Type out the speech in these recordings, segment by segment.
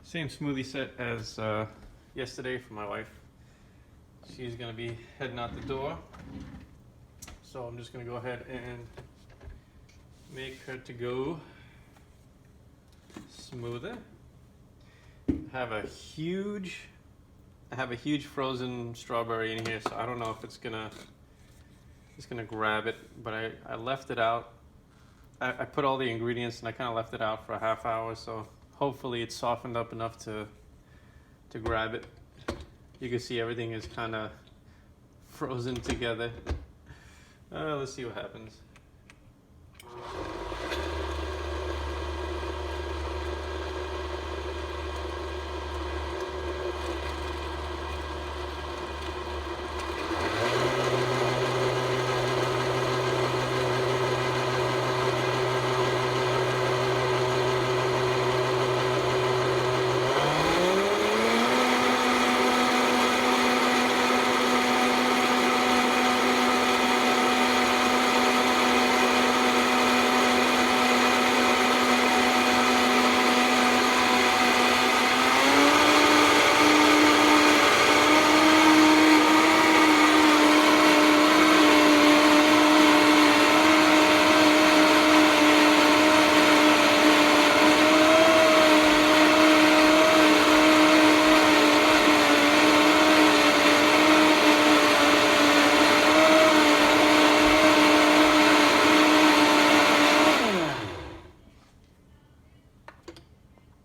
Same smoothie set as yesterday for my wife. She's gonna be heading out the door, so I'm just gonna go ahead and make her to go smoother. I have a huge frozen strawberry in here, so I don't know if it's gonna grab it, but I left it out. I put all the ingredients and I kind of left it out for a half hour, so hopefully it's softened up enough to grab it. You can see everything is kind of frozen together. Let's see what happens.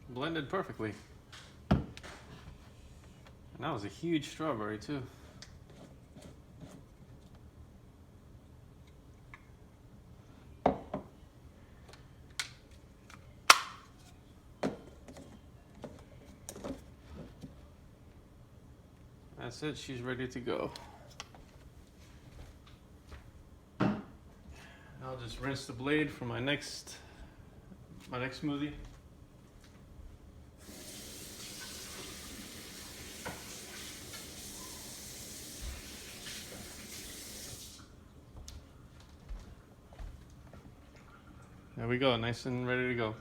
Blended perfectly. And that was a huge strawberry too. That's it, she's ready to go. I'll just rinse the blade for my next smoothie. There we go, nice and ready to go.